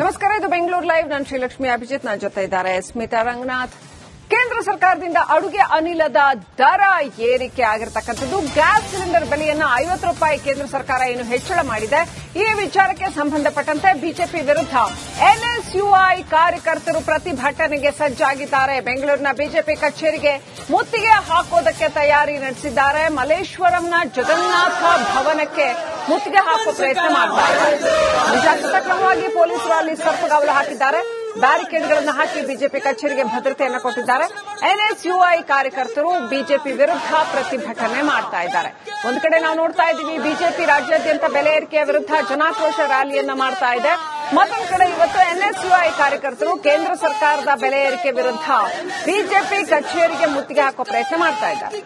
ನಮಸ್ಕಾರ, ಇದು ಬೆಂಗಳೂರು ಲೈವ್. ನಾನು ಶ್ರೀಲಕ್ಷ್ಮಿ ಅಭಿಜಿತ್. ನನ್ನ ಜೊತೆ ಇದ್ದಾರೆ ಸ್ಮಿತಾ ರಂಗನಾಥ್. ಕೇಂದ್ರ ಸರ್ಕಾರದಿಂದ ಅಡುಗೆ ಅನಿಲದ ದರ ಏರಿಕೆ ಆಗಿರತಕ್ಕಂಥದ್ದು. ಗ್ಯಾಸ್ ಸಿಲಿಂಡರ್ ಬೆಲೆಯನ್ನು ₹50 ಕೇಂದ್ರ ಸರ್ಕಾರ ಏನು ಹೆಚ್ಚಳ ಮಾಡಿದೆ. ಈ ವಿಚಾರಕ್ಕೆ ಸಂಬಂಧಪಟ್ಟಂತೆ ಬಿಜೆಪಿ ವಿರುದ್ಧ ಎನ್ಎಸ್ಯುಐ ಕಾರ್ಯಕರ್ತರು ಪ್ರತಿಭಟನೆಗೆ ಸಜ್ಜಾಗಿದ್ದಾರೆ. ಬೆಂಗಳೂರಿನ ಬಿಜೆಪಿ ಕಚೇರಿಗೆ ಮುತ್ತಿಗೆ ಹಾಕೋದಕ್ಕೆ ತಯಾರಿ ನಡೆಸಿದ್ದಾರೆ. ಮಲ್ಲೇಶ್ವರಂನ ಜಗನ್ನಾಥ ಭವನಕ್ಕೆ ಮುತ್ತಿಗೆ ಹಾಕುವ ಪ್ರಯತ್ನ ಮಾಡ್ತಾರೆ. ಮುಂಜಾಗ್ರತಾ ಕ್ರಮವಾಗಿ ಪೊಲೀಸರು ಅಲ್ಲಿ ಸರ್ಪಗಾವಲು ಹಾಕಿದ್ದಾರೆ. ಬ್ಯಾರಿಕೇಡ್ಗಳನ್ನು ಹಾಕಿ ಬಿಜೆಪಿ ಕಚೇರಿಗೆ ಭದ್ರತೆಯನ್ನು ಕೊಟ್ಟಿದ್ದಾರೆ. ಎನ್ಎಸ್ಯುಐ ಕಾರ್ಯಕರ್ತರು ಬಿಜೆಪಿ ವಿರುದ್ಧ ಪ್ರತಿಭಟನೆ ಮಾಡ್ತಾ ಇದ್ದಾರೆ. ಒಂದು ಕಡೆ ನಾವು ನೋಡ್ತಾ ಇದ್ದೀವಿ, ಬಿಜೆಪಿ ರಾಜ್ಯಾದ್ಯಂತ ಬೆಲೆ ಏರಿಕೆಯ ವಿರುದ್ಧ ಜನಾಕ್ರೋಶ ರ್ಯಾಲಿಯನ್ನ ಮಾಡ್ತಾ ಇದೆ. ಮತ್ತೊಂದು ಕಡೆ ಇವತ್ತು ಎನ್ಎಸ್ಯುಐ ಕಾರ್ಯಕರ್ತರು ಕೇಂದ್ರ ಸರ್ಕಾರದ ಬೆಲೆ ಏರಿಕೆ ವಿರುದ್ಧ ಬಿಜೆಪಿ ಕಚೇರಿಗೆ ಮುತ್ತಿಗೆ ಹಾಕುವ ಪ್ರಯತ್ನ ಮಾಡ್ತಾ ಇದ್ದಾರೆ.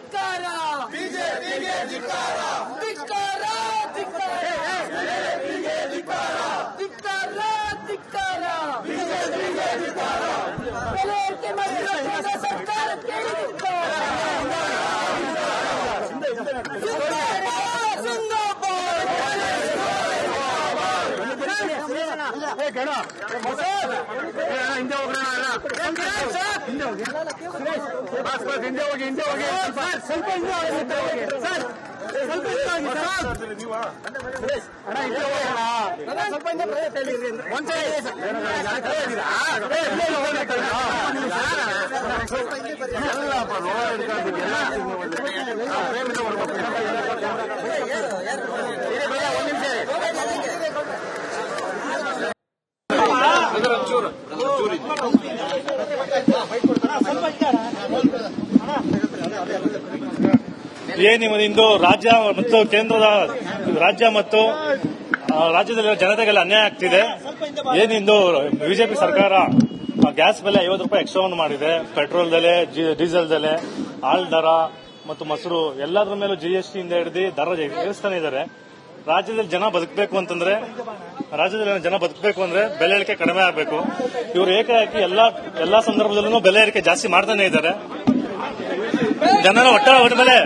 ಏನಿಂದು ರಾಜ್ಯ ಮತ್ತು ಕೇಂದ್ರದ ರಾಜ್ಯ ಮತ್ತು ರಾಜ್ಯದಲ್ಲಿರುವ ಜನತೆಗೆಲ್ಲ ಅನ್ಯಾಯ ಆಗ್ತಿದೆ. ಏನಿಂದು ಬಿಜೆಪಿ ಸರ್ಕಾರ ಗ್ಯಾಸ್ ಬೆಲೆ ₹50 ಎಕ್ಸ್ಟ್ರಾವನ್ನು ಮಾಡಿದೆ. ಪೆಟ್ರೋಲ್ ಬೆಲೆ, ಡೀಸೆಲ್ ಬೆಲೆ, ಹಾಲ್ ದರ ಮತ್ತು ಮೊಸರು ಎಲ್ಲದರ ಮೇಲೂ GST ಇಂದ ಹಿಡಿದು ದರ ಏರಿಸ್ತಾನೆ ಇದ್ದಾರೆ. ರಾಜ್ಯದಲ್ಲಿ ಜನ ಬದುಕಬೇಕು ಅಂತಂದ್ರೆ ಬೆಲೆ ಏರಿಕೆ ಕಡಿಮೆ ಆಗಬೇಕು. ಇವರು ಏಕಾಏಕಿ ಎಲ್ಲಾ ಸಂದರ್ಭದಲ್ಲೂ ಬೆಲೆ ಏರಿಕೆ ಜಾಸ್ತಿ ಮಾಡ್ತಾನೆ ಇದ್ದಾರೆ. ಜನರ ಒಟ್ಟ ಮೇಲೆ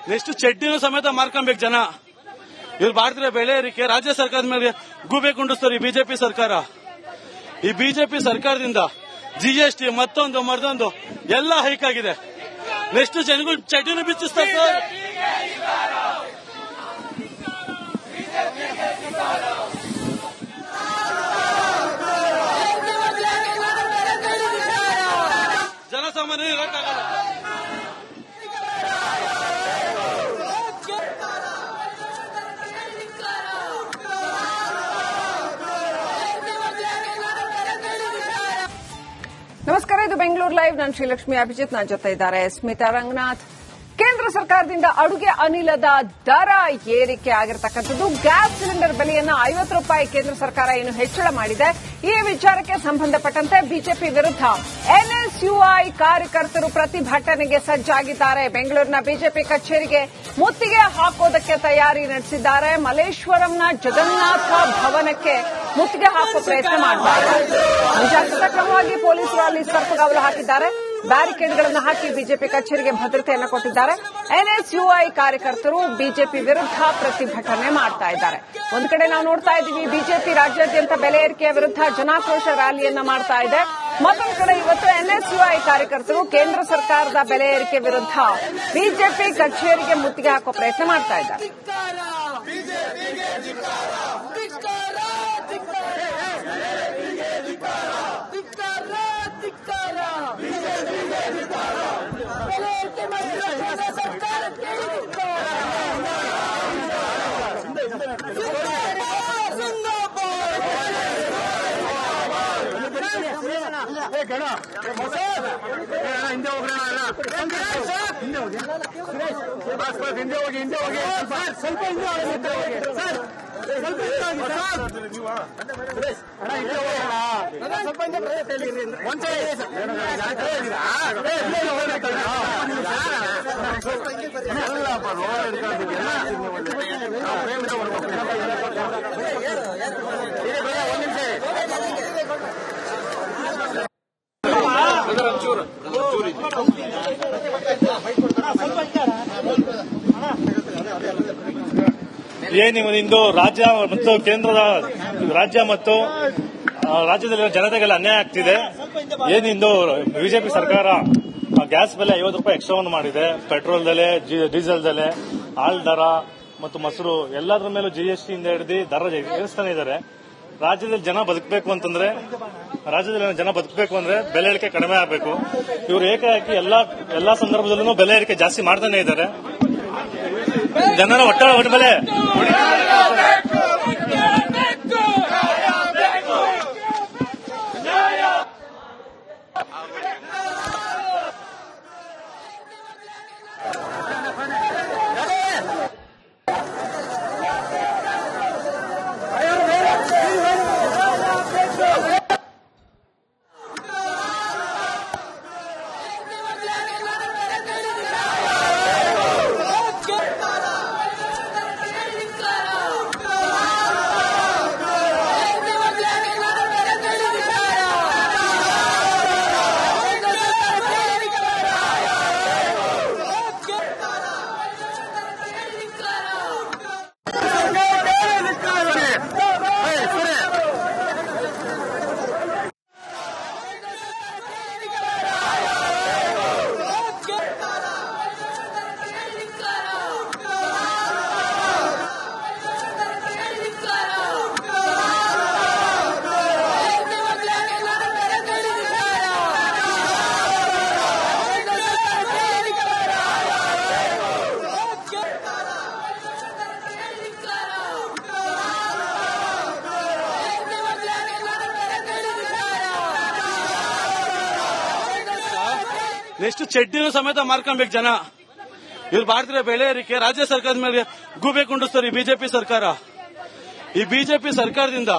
ನೆಕ್ಸ್ಟ್ ಚಡ್ಡಿನೂ ಸಮೇತ ಮಾರ್ಕೊಬೇಕು ಜನ. ಇವ್ರು ಮಾಡ್ತಿರೋ ಬೆಲೆ ಏರಿಕೆ ರಾಜ್ಯ ಸರ್ಕಾರದ ಮೇಲೆ ಗೂಬೆ ಕುಂಡಿಸ್ತಾರೆ ಈ ಬಿಜೆಪಿ ಸರ್ಕಾರ. ಈ ಬಿಜೆಪಿ ಸರ್ಕಾರದಿಂದ GST ಮತ್ತೊಂದು ಎಲ್ಲ ಹೈಕ್ ಆಗಿದೆ. ನೆಕ್ಸ್ಟ್ ಜನಗಳು ಚಡ್ಡಿನೂ ಬಿಚ್ಚಿಸ್ತಾರೆ ಸರ್. ಜನಸಾಮಾನ್ಯರು ಇರಕ್ಕಾಗಲ್ಲ. ನಮಸ್ಕಾರ, ಇದು ಬೆಂಗಳೂರು ಲೈವ್. ನಾನು ಶ್ರೀಲಕ್ಷ್ಮಿ ಅಭಿಜಿತ್. ನನ್ನ ಜೊತೆ ಇದ್ದಾರೆ ಸ್ಮಿತಾ ರಂಗನಾಥ್. ಕೇಂದ್ರ ಸರ್ಕಾರದಿಂದ ಅಡುಗೆ ಅನಿಲದ ದರ ಏರಿಕೆ ಆಗಿರತಕ್ಕಂಥದ್ದು. ಗ್ಯಾಸ್ ಸಿಲಿಂಡರ್ ಬೆಲೆಯನ್ನು ₹50 ಕೇಂದ್ರ ಸರ್ಕಾರ ಏನು ಹೆಚ್ಚಳ ಮಾಡಿದೆ. ಈ ವಿಚಾರಕ್ಕೆ ಸಂಬಂಧಪಟ್ಟಂತೆ ಬಿಜೆಪಿ ವಿರುದ್ಧ ಎನ್ಎಸ್ಯುಐ ಕಾರ್ಯಕರ್ತರು ಪ್ರತಿಭಟನೆಗೆ ಸಜ್ಜಾಗಿದ್ದಾರೆ. ಬೆಂಗಳೂರಿನ ಬಿಜೆಪಿ ಕಚೇರಿಗೆ ಮುತ್ತಿಗೆ ಹಾಕೋದಕ್ಕೆ ತಯಾರಿ ನಡೆಸಿದ್ದಾರೆ. ಮಲ್ಲೇಶ್ವರಂನ ಜಗನ್ನಾಥ ಭವನಕ್ಕೆ ಮುತ್ತಿಗೆ ಹಾಕುವ ಪ್ರಯತ್ನ ಮಾಡ್ತಾರೆ. ಮುಂಜಾಗ್ರತಾ ಕ್ರಮವಾಗಿ ಪೊಲೀಸರು ಅಲ್ಲಿ ಸರ್ಪಗಾವಲು ಹಾಕಿದ್ದಾರೆ. ಬ್ಯಾರಿಕೇಡ್ಗಳನ್ನು ಹಾಕಿ ಬಿಜೆಪಿ ಕಚೇರಿಗೆ ಭದ್ರತೆಯನ್ನು ಕೊಟ್ಟಿದ್ದಾರೆ. ಎನ್ಎಸ್ಯುಐ ಕಾರ್ಯಕರ್ತರು ಬಿಜೆಪಿ ವಿರುದ್ಧ ಪ್ರತಿಭಟನೆ ಮಾಡ್ತಾ ಇದ್ದಾರೆ. ಒಂದು ಕಡೆ ನಾವು ನೋಡ್ತಾ ಇದ್ದೀವಿ, ಬಿಜೆಪಿ ರಾಜ್ಯಾದ್ಯಂತ ಬೆಲೆ ಏರಿಕೆಯ ವಿರುದ್ಧ ಜನಾಕ್ರೋಶ ರ್ಯಾಲಿಯನ್ನ ಮಾಡ್ತಾ ಇದೆ. ಮತ್ತೊಂದು ಕಡೆ ಇವತ್ತು ಎನ್ಎಸ್ಯುಐ ಕಾರ್ಯಕರ್ತರು ಕೇಂದ್ರ ಸರ್ಕಾರದ ಬೆಲೆ ಏರಿಕೆ ವಿರುದ್ಧ ಬಿಜೆಪಿ ಕಚೇರಿಗೆ ಮುತ್ತಿಗೆ ಹಾಕೋ ಪ್ರಯತ್ನ ಮಾಡ್ತಾ ಇದ್ದಾರೆ. ಹಿಂದೆ ಹೋಗಿ ಸ್ವಲ್ಪ ಹಿಂದೆ ಹೋಗಿ ಸರ್, ಏನಿಂದು ರಾಜ್ಯ ಮತ್ತು ಕೇಂದ್ರದ ರಾಜ್ಯ ಮತ್ತು ರಾಜ್ಯದಲ್ಲಿರುವ ಜನತೆಗೆಲ್ಲ ಅನ್ಯಾಯ ಆಗ್ತಿದೆ. ಏನಿಂದು ಬಿಜೆಪಿ ಸರ್ಕಾರ ಗ್ಯಾಸ್ ಬೆಲೆ 50 ರೂಪಾಯಿ ಎಕ್ಸ್ಟ್ರಾ ಮಾಡಿದೆ. ಪೆಟ್ರೋಲ್ ಬೆಲೆ, ಡೀಸೆಲ್ ಬೆಲೆ, ಹಾಲ್ ದರ ಮತ್ತು ಮೊಸರು ಎಲ್ಲದರ ಮೇಲೂ GST ಇಂದ ಹಿಡಿದು ದರ ಏರಿಸ್ತಾನೆ ಇದ್ದಾರೆ. ರಾಜ್ಯದಲ್ಲಿ ಜನ ಬದುಕಬೇಕು ಅಂತಂದ್ರೆ ಬೆಲೆ ಏರಿಕೆ ಕಡಿಮೆ ಆಗಬೇಕು. ಇವರು ಏಕಾಏಕಿ ಎಲ್ಲಾ ಸಂದರ್ಭದಲ್ಲೂ ಬೆಲೆ ಏರಿಕೆ ಜಾಸ್ತಿ ಮಾಡ್ತಾನೆ ಇದ್ದಾರೆ. ಜನರ ಒಟ್ಟ ಬೆಲೆ ನೆಕ್ಸ್ಟ್ ಚಡ್ಡಿನೂ ಸಮೇತ ಮಾರ್ಕೊಬೇಕು ಜನ. ಇವ್ರು ಮಾಡ್ತಿರೋ ಬೆಳೆ ಏರಿಕೆ ರಾಜ್ಯ ಸರ್ಕಾರದ ಮೇಲೆ ಗೂಬೆ ಕುಂಡಿಸ್ತಾರೆ ಈ ಬಿಜೆಪಿ ಸರ್ಕಾರ. ಈ ಬಿಜೆಪಿ ಸರ್ಕಾರದಿಂದ